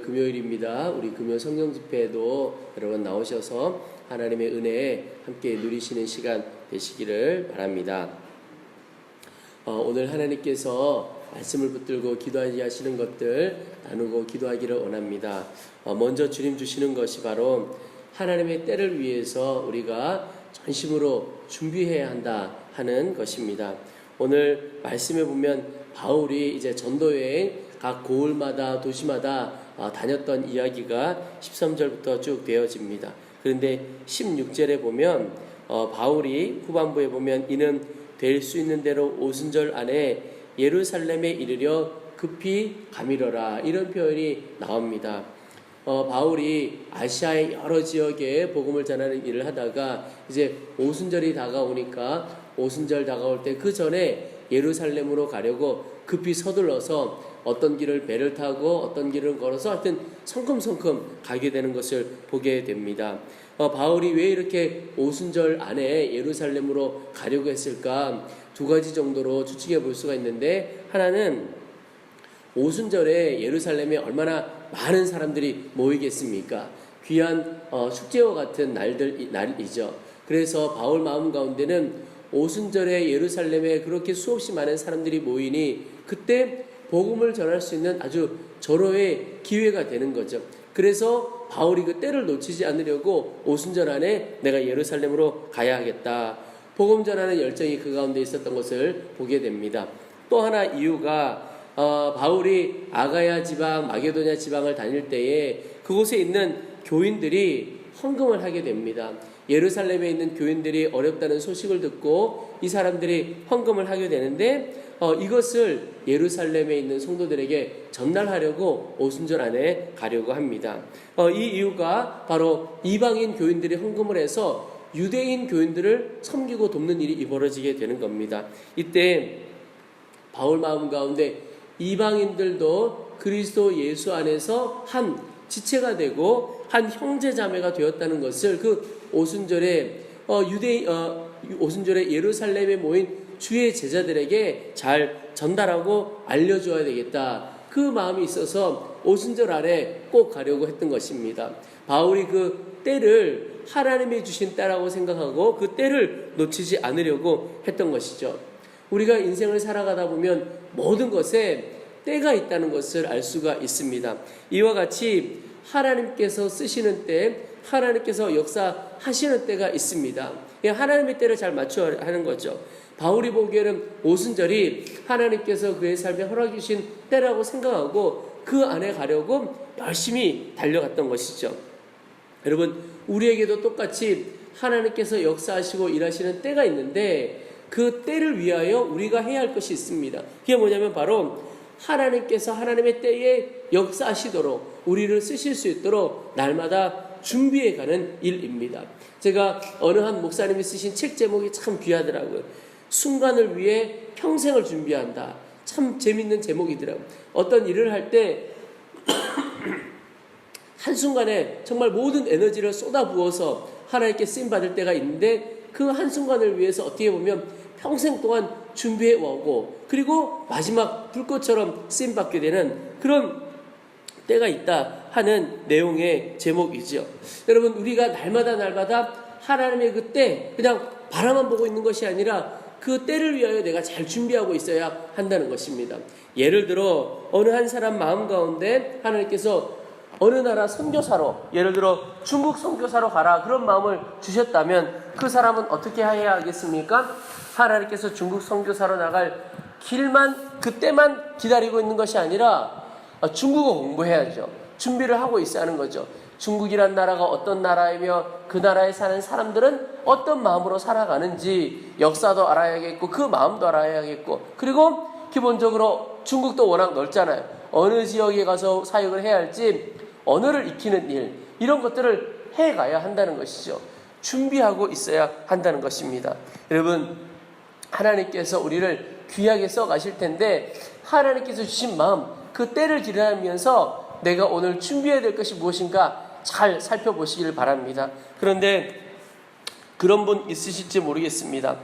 금요일입니다. 우리 금요 성경 집회에도 여러분 나오셔서 하나님의 은혜에 함께 누리시는 시간 되시기를 바랍니다. 오늘 하나님께서 말씀을 붙들고 기도하게 하시는 것들 나누고 기도하기를 원합니다. 먼저 주님 주시는 것이 바로 하나님의 때를 위해서 우리가 전심으로 준비해야 한다 하는 것입니다. 오늘 말씀에 보면 바울이 이제 전도여행 각 고을마다 도시마다 다녔던 이야기가 13절부터 쭉 되어집니다. 그런데 16절에 보면 바울이 후반부에 보면 이는 될 수 있는 대로 오순절 안에 예루살렘에 이르려 급히 가미러라 이런 표현이 나옵니다. 바울이 아시아의 여러 지역에 복음을 전하는 일을 하다가 이제 오순절이 다가오니까 오순절 다가올 때 그 전에 예루살렘으로 가려고 급히 서둘러서 어떤 길을 배를 타고 어떤 길을 걸어서 하여튼 성큼성큼 가게 되는 것을 보게 됩니다. 바울이 왜 이렇게 오순절 안에 예루살렘으로 가려고 했을까? 두 가지 정도로 추측해 볼 수가 있는데, 하나는 오순절에 예루살렘에 얼마나 많은 사람들이 모이겠습니까? 귀한 축제와 같은 날이죠. 그래서 바울 마음 가운데는 오순절에 예루살렘에 그렇게 수없이 많은 사람들이 모이니 그때 복음을 전할 수 있는 아주 절호의 기회가 되는 거죠. 그래서 바울이 그 때를 놓치지 않으려고 오순절 안에 내가 예루살렘으로 가야 하겠다. 복음 전하는 열정이 그 가운데 있었던 것을 보게 됩니다. 또 하나 이유가 바울이 아가야 지방, 마게도냐 지방을 다닐 때에 그곳에 있는 교인들이 헌금을 하게 됩니다. 예루살렘에 있는 교인들이 어렵다는 소식을 듣고 이 사람들이 헌금을 하게 되는데 이것을 예루살렘에 있는 성도들에게 전달하려고 오순절 안에 가려고 합니다. 이 이유가 바로 이방인 교인들이 헌금을 해서 유대인 교인들을 섬기고 돕는 일이 벌어지게 되는 겁니다. 이때 바울 마음 가운데 이방인들도 그리스도 예수 안에서 한 지체가 되고 한 형제자매가 되었다는 것을 그 오순절에 오순절에 예루살렘에 모인 주의 제자들에게 잘 전달하고 알려줘야 되겠다. 그 마음이 있어서 오순절 안에 꼭 가려고 했던 것입니다. 바울이 그 때를 하나님이 주신 때라고 생각하고 그 때를 놓치지 않으려고 했던 것이죠. 우리가 인생을 살아가다 보면 모든 것에 때가 있다는 것을 알 수가 있습니다. 이와 같이 하나님께서 쓰시는 때, 하나님께서 역사하시는 때가 있습니다. 하나님의 때를 잘 맞춰야 하는 거죠. 바울이 보기에는 오순절이 하나님께서 그의 삶에 허락해 주신 때라고 생각하고 그 안에 가려고 열심히 달려갔던 것이죠. 여러분, 우리에게도 똑같이 하나님께서 역사하시고 일하시는 때가 있는데 그 때를 위하여 우리가 해야 할 것이 있습니다. 그게 뭐냐면 바로 하나님께서 하나님의 때에 역사하시도록 우리를 쓰실 수 있도록 날마다 준비해가는 일입니다. 제가 어느 한 목사님이 쓰신 책 제목이 참 귀하더라고요. 순간을 위해 평생을 준비한다. 참 재밌는 제목이더라고요. 어떤 일을 할 때 한순간에 정말 모든 에너지를 쏟아부어서 하나님께 쓰임받을 때가 있는데 그 한순간을 위해서 어떻게 보면 평생 동안 준비해오고 그리고 마지막 불꽃처럼 쓰임받게 되는 그런 때가 있다 하는 내용의 제목이죠. 여러분, 우리가 날마다 하나님의 그 때 그냥 바라만 보고 있는 것이 아니라 그 때를 위하여 내가 잘 준비하고 있어야 한다는 것입니다. 예를 들어 어느 한 사람 마음 가운데 하나님께서 어느 나라 선교사로, 예를 들어 중국 선교사로 가라 그런 마음을 주셨다면 그 사람은 어떻게 해야 하겠습니까? 하나님께서 중국 선교사로 나갈 길만 그때만 기다리고 있는 것이 아니라 중국어 공부해야죠. 준비를 하고 있어야 하는 거죠. 중국이란 나라가 어떤 나라이며 그 나라에 사는 사람들은 어떤 마음으로 살아가는지 역사도 알아야겠고 그 마음도 알아야겠고, 그리고 기본적으로 중국도 워낙 넓잖아요. 어느 지역에 가서 사역을 해야 할지 언어를 익히는 일, 이런 것들을 해가야 한다는 것이죠. 준비하고 있어야 한다는 것입니다. 여러분, 하나님께서 우리를 귀하게 써가실 텐데 하나님께서 주신 마음, 그 때를 기다리면서 내가 오늘 준비해야 될 것이 무엇인가 잘 살펴보시길 바랍니다. 그런데 그런 분 있으실지 모르겠습니다.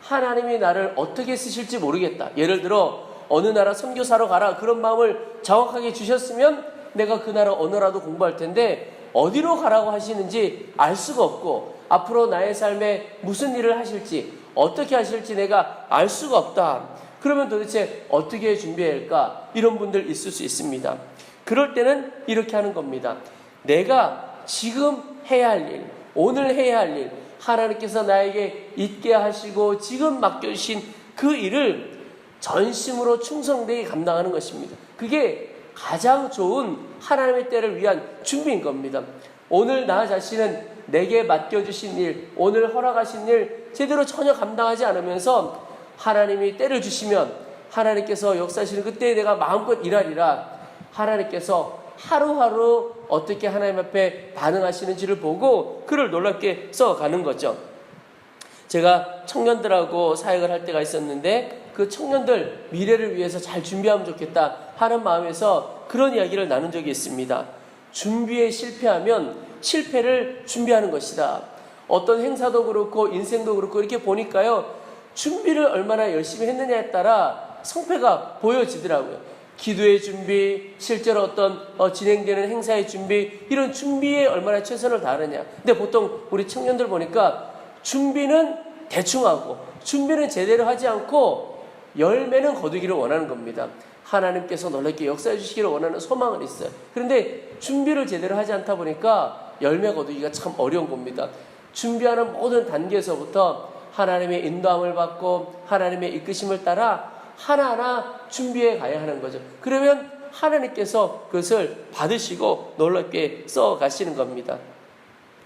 하나님이 나를 어떻게 쓰실지 모르겠다. 예를 들어 어느 나라 선교사로 가라 그런 마음을 정확하게 주셨으면 내가 그 나라 언어라도 공부할 텐데 어디로 가라고 하시는지 알 수가 없고 앞으로 나의 삶에 무슨 일을 하실지 어떻게 하실지 내가 알 수가 없다. 그러면 도대체 어떻게 준비해야 할까? 이런 분들 있을 수 있습니다. 그럴 때는 이렇게 하는 겁니다. 내가 지금 해야 할 일, 오늘 해야 할 일, 하나님께서 나에게 있게 하시고 지금 맡겨주신 그 일을 전심으로 충성되게 감당하는 것입니다. 그게 가장 좋은 하나님의 때를 위한 준비인 겁니다. 오늘 나 자신은 내게 맡겨주신 일, 오늘 허락하신 일 제대로 전혀 감당하지 않으면서 하나님이 때를 주시면 하나님께서 역사하시는 그때 내가 마음껏 일하리라. 하나님께서 하루하루 어떻게 하나님 앞에 반응하시는지를 보고 그를 놀랍게 써가는 거죠. 제가 청년들하고 사역을 할 때가 있었는데 그 청년들 미래를 위해서 잘 준비하면 좋겠다 하는 마음에서 그런 이야기를 나눈 적이 있습니다. 준비에 실패하면 실패를 준비하는 것이다. 어떤 행사도 그렇고 인생도 그렇고 이렇게 보니까요, 준비를 얼마나 열심히 했느냐에 따라 성패가 보여지더라고요. 기도의 준비, 실제로 어떤 진행되는 행사의 준비, 이런 준비에 얼마나 최선을 다하느냐. 근데 보통 우리 청년들 보니까 준비는 대충 하고 준비는 제대로 하지 않고 열매는 거두기를 원하는 겁니다. 하나님께서 놀랍게 역사해 주시기를 원하는 소망은 있어요. 그런데 준비를 제대로 하지 않다 보니까 열매 거두기가 참 어려운 겁니다. 준비하는 모든 단계에서부터 하나님의 인도함을 받고 하나님의 이끄심을 따라 하나하나 준비해 가야 하는 거죠. 그러면 하나님께서 그것을 받으시고 놀랍게 써 가시는 겁니다.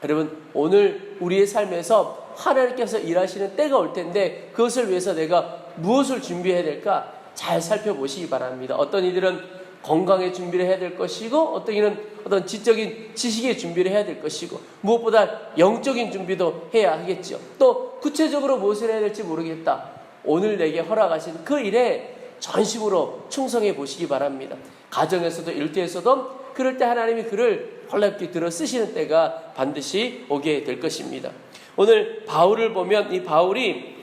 여러분, 오늘 우리의 삶에서 하나님께서 일하시는 때가 올 텐데 그것을 위해서 내가 무엇을 준비해야 될까 잘 살펴보시기 바랍니다. 어떤 이들은 건강의 준비를 해야 될 것이고 어떤 이는 어떤 지적인 지식의 준비를 해야 될 것이고 무엇보다 영적인 준비도 해야 하겠죠. 또 구체적으로 무엇을 해야 될지 모르겠다. 오늘 내게 허락하신 그 일에 전심으로 충성해 보시기 바랍니다. 가정에서도 일터에서도 그럴 때 하나님이 그를 놀랍게 들어 쓰시는 때가 반드시 오게 될 것입니다. 오늘 바울을 보면 이 바울이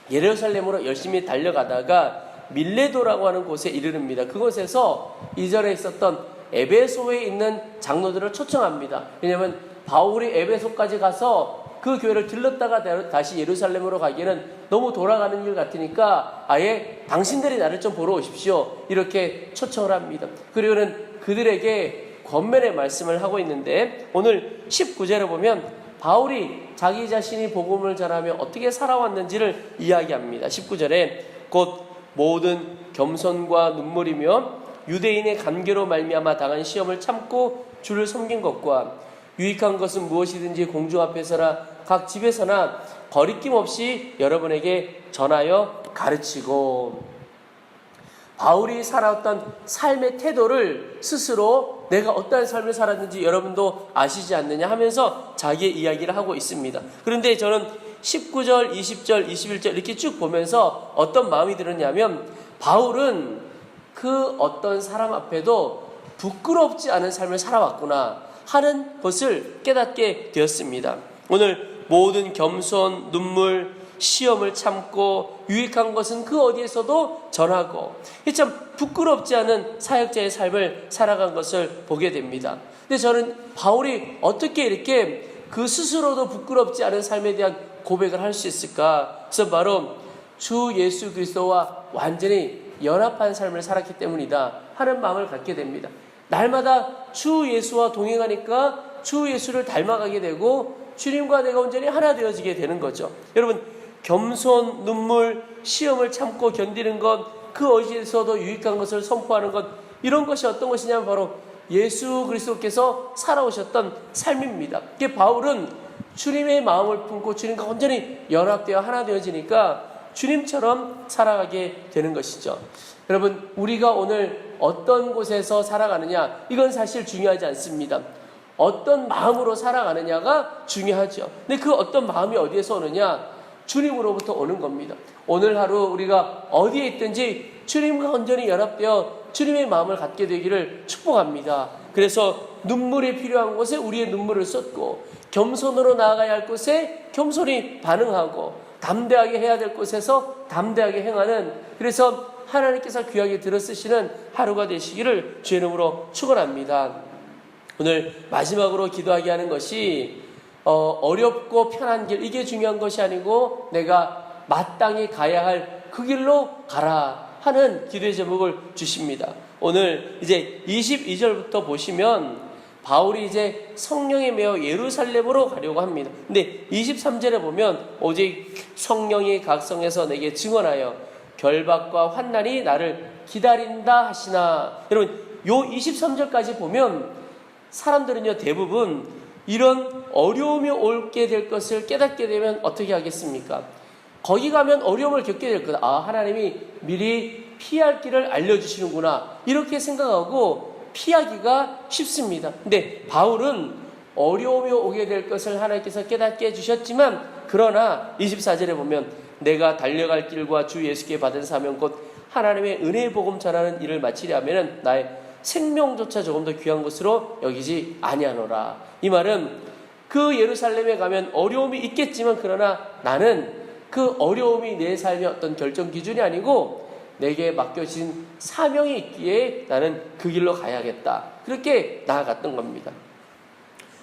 예루살렘으로 열심히 달려가다가 밀레도라고 하는 곳에 이르릅니다. 그곳에서 이전에 있었던 에베소에 있는 장로들을 초청합니다. 왜냐하면 바울이 에베소까지 가서 그 교회를 들렀다가 다시 예루살렘으로 가기에는 너무 돌아가는 일 같으니까 아예 당신들이 나를 좀 보러 오십시오. 이렇게 초청을 합니다. 그리고는 그들에게 권면의 말씀을 하고 있는데 오늘 19절에 보면 바울이 자기 자신이 복음을 전하며 어떻게 살아왔는지를 이야기합니다. 19절에 곧 모든 겸손과 눈물이며 유대인의 간계로 말미암아 당한 시험을 참고 주를 섬긴 것과 유익한 것은 무엇이든지 공중 앞에서나 각 집에서나 거리낌 없이 여러분에게 전하여 가르치고, 바울이 살아왔던 삶의 태도를 스스로 내가 어떠한 삶을 살았는지 여러분도 아시지 않느냐 하면서 자기의 이야기를 하고 있습니다. 그런데 저는 19절, 20절, 21절 이렇게 쭉 보면서 어떤 마음이 들었냐면 바울은 그 어떤 사람 앞에도 부끄럽지 않은 삶을 살아왔구나 하는 것을 깨닫게 되었습니다. 오늘 모든 겸손, 눈물, 시험을 참고 유익한 것은 그 어디에서도 전하고, 참 부끄럽지 않은 사역자의 삶을 살아간 것을 보게 됩니다. 근데 저는 바울이 어떻게 이렇게 그 스스로도 부끄럽지 않은 삶에 대한 고백을 할 수 있을까? 그래서 바로 주 예수 그리스도와 완전히 연합한 삶을 살았기 때문이다 하는 마음을 갖게 됩니다. 날마다 주 예수와 동행하니까 주 예수를 닮아가게 되고 주님과 내가 온전히 하나 되어지게 되는 거죠. 여러분, 겸손, 눈물, 시험을 참고 견디는 것, 그 어디에서도 유익한 것을 선포하는 것, 이런 것이 어떤 것이냐면 바로 예수 그리스도께서 살아오셨던 삶입니다. 바울은 주님의 마음을 품고 주님과 온전히 연합되어 하나 되어지니까 주님처럼 살아가게 되는 것이죠. 여러분, 우리가 오늘 어떤 곳에서 살아가느냐, 이건 사실 중요하지 않습니다. 어떤 마음으로 살아가느냐가 중요하죠. 근데 그 어떤 마음이 어디에서 오느냐? 주님으로부터 오는 겁니다. 오늘 하루 우리가 어디에 있든지 주님과 온전히 연합되어 주님의 마음을 갖게 되기를 축복합니다. 그래서 눈물이 필요한 곳에 우리의 눈물을 쏟고, 겸손으로 나아가야 할 곳에 겸손히 반응하고, 담대하게 해야 될 곳에서 담대하게 행하는, 그래서 하나님께서 귀하게 들어쓰시는 하루가 되시기를 주의 이름으로 축원합니다. 오늘 마지막으로 기도하게 하는 것이 어렵고 편한 길, 이게 중요한 것이 아니고 내가 마땅히 가야 할 그 길로 가라 하는 기도의 제목을 주십니다. 오늘 이제 22절부터 보시면 바울이 이제 성령에 매여 예루살렘으로 가려고 합니다. 근데 23절에 보면 오직 성령이 각성해서 내게 증언하여 결박과 환난이 나를 기다린다 하시나. 여러분, 요 23절까지 보면 사람들은요, 대부분 이런 어려움이 올게 될 것을 깨닫게 되면 어떻게 하겠습니까? 거기 가면 어려움을 겪게 될 거다. 아, 하나님이 미리 피할 길을 알려주시는구나, 이렇게 생각하고 피하기가 쉽습니다. 근데 바울은 어려움이 오게 될 것을 하나님께서 깨닫게 해주셨지만, 그러나 24절에 보면 내가 달려갈 길과 주 예수께 받은 사명 곧 하나님의 은혜의 복음 전하는 일을 마치려 하면은 나의 생명조차 조금 더 귀한 것으로 여기지 아니하노라. 이 말은 그 예루살렘에 가면 어려움이 있겠지만, 그러나 나는 그 어려움이 내 삶의 어떤 결정 기준이 아니고 내게 맡겨진 사명이 있기에 나는 그 길로 가야겠다, 그렇게 나아갔던 겁니다.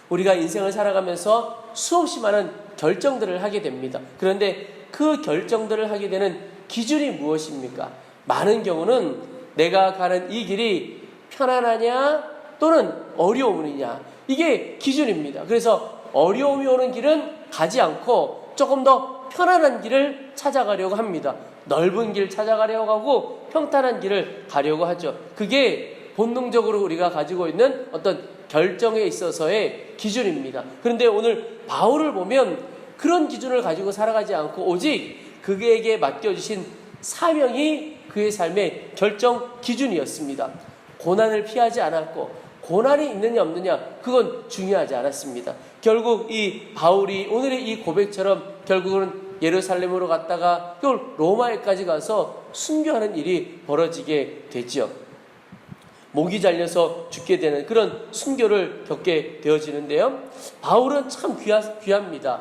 우리가 인생을 살아가면서 수없이 많은 결정들을 하게 됩니다. 그런데 그 결정들을 하게 되는 기준이 무엇입니까? 많은 경우는 내가 가는 이 길이 편안하냐 또는 어려움이냐, 이게 기준입니다. 그래서 어려움이 오는 길은 가지 않고 조금 더 편안한 길을 찾아가려고 합니다. 넓은 길 찾아가려고 하고 평탄한 길을 가려고 하죠. 그게 본능적으로 우리가 가지고 있는 어떤 결정에 있어서의 기준입니다. 그런데 오늘 바울을 보면 그런 기준을 가지고 살아가지 않고 오직 그에게 맡겨주신 사명이 그의 삶의 결정 기준이었습니다. 고난을 피하지 않았고 고난이 있느냐 없느냐 그건 중요하지 않았습니다. 결국 이 바울이 오늘의 이 고백처럼 결국은 예루살렘으로 갔다가 또 로마에까지 가서 순교하는 일이 벌어지게 되죠. 목이 잘려서 죽게 되는 그런 순교를 겪게 되어지는데요. 바울은 참 귀합니다.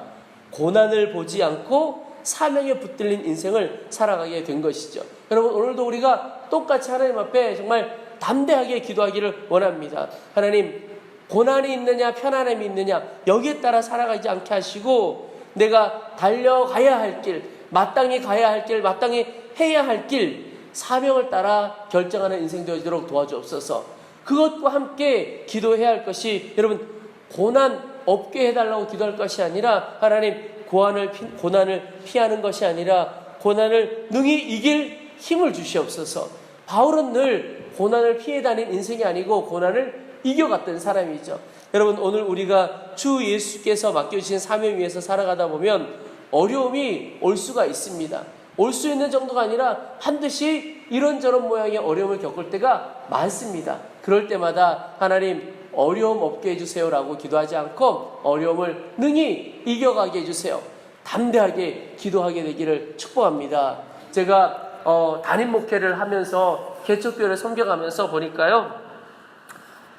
고난을 보지 않고 사명에 붙들린 인생을 살아가게 된 것이죠. 여러분, 오늘도 우리가 똑같이 하나님 앞에 정말 담대하게 기도하기를 원합니다. 하나님, 고난이 있느냐 편안함이 있느냐 여기에 따라 살아가지 않게 하시고 내가 달려가야 할 길, 마땅히 가야 할 길, 마땅히 해야 할 길, 사명을 따라 결정하는 인생 되어지도록 도와주옵소서. 그것과 함께 기도해야 할 것이, 여러분, 고난 없게 해달라고 기도할 것이 아니라 하나님 고난을 피하는 것이 아니라 고난을 능히 이길 힘을 주시옵소서. 바울은 늘 고난을 피해 다닌 인생이 아니고 고난을 이겨갔던 사람이죠. 여러분, 오늘 우리가 주 예수께서 맡겨주신 사명 위에서 살아가다 보면 어려움이 올 수가 있습니다. 올 수 있는 정도가 아니라 반드시 이런저런 모양의 어려움을 겪을 때가 많습니다. 그럴 때마다 하나님 어려움 없게 해주세요라고 기도하지 않고 어려움을 능히 이겨가게 해주세요. 담대하게 기도하게 되기를 축복합니다. 제가 담임 목회를 하면서 개척교회를 섬겨가면서 보니까요,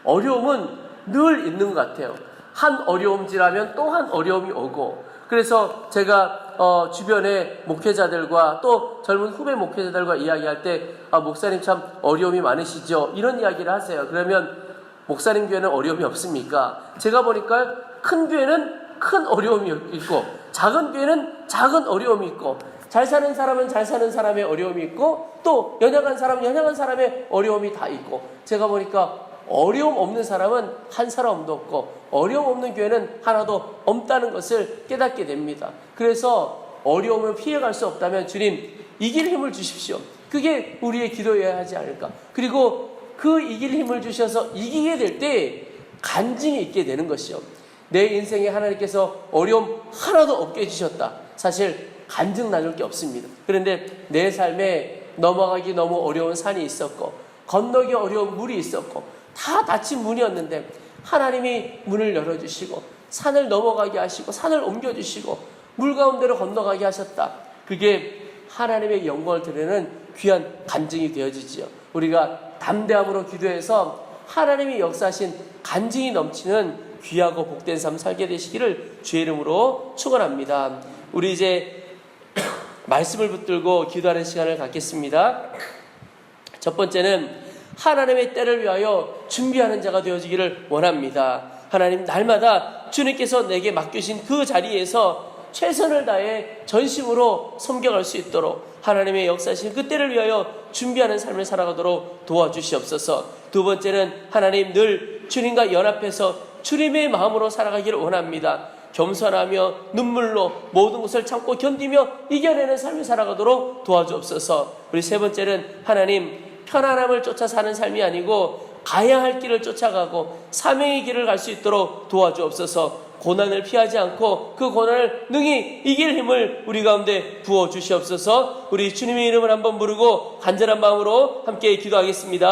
어려움은 늘 있는 것 같아요. 한 어려움지라면 또 한 어려움이 오고, 그래서 제가 주변의 목회자들과 또 젊은 후배 목회자들과 이야기할 때 목사님 참 어려움이 많으시죠? 이런 이야기를 하세요. 그러면 목사님 교회는 어려움이 없습니까? 제가 보니까 큰 교회는 큰 어려움이 있고 작은 교회는 작은 어려움이 있고 잘 사는 사람은 잘 사는 사람의 어려움이 있고 또 연약한 사람은 연약한 사람의 어려움이 다 있고, 제가 보니까 어려움 없는 사람은 한 사람도 없고 어려움 없는 교회는 하나도 없다는 것을 깨닫게 됩니다. 그래서 어려움을 피해갈 수 없다면 주님 이길 힘을 주십시오. 그게 우리의 기도여야 하지 않을까. 그리고 그 이길 힘을 주셔서 이기게 될 때 간증이 있게 되는 것이요. 내 인생에 하나님께서 어려움 하나도 없게 해주셨다. 사실 간증 나눌 게 없습니다. 그런데 내 삶에 넘어가기 너무 어려운 산이 있었고 건너기 어려운 물이 있었고 다 닫힌 문이었는데 하나님이 문을 열어주시고 산을 넘어가게 하시고 산을 옮겨주시고 물 가운데로 건너가게 하셨다. 그게 하나님의 영광을 드리는 귀한 간증이 되어지지요. 우리가 담대함으로 기도해서 하나님이 역사하신 간증이 넘치는 귀하고 복된 삶 살게 되시기를 주의 이름으로 축원합니다. 우리 이제 말씀을 붙들고 기도하는 시간을 갖겠습니다. 첫 번째는 하나님의 때를 위하여 준비하는 자가 되어지기를 원합니다. 하나님, 날마다 주님께서 내게 맡기신 그 자리에서 최선을 다해 전심으로 섬겨갈 수 있도록 하나님의 역사하신 그 때를 위하여 준비하는 삶을 살아가도록 도와주시옵소서. 두 번째는 하나님, 늘 주님과 연합해서 주님의 마음으로 살아가기를 원합니다. 겸손하며 눈물로 모든 것을 참고 견디며 이겨내는 삶을 살아가도록 도와주옵소서. 우리 세 번째는 하나님, 편안함을 쫓아 사는 삶이 아니고 가야 할 길을 쫓아가고 사명의 길을 갈 수 있도록 도와주옵소서. 고난을 피하지 않고 그 고난을 능히 이길 힘을 우리 가운데 부어주시옵소서. 우리 주님의 이름을 한번 부르고 간절한 마음으로 함께 기도하겠습니다.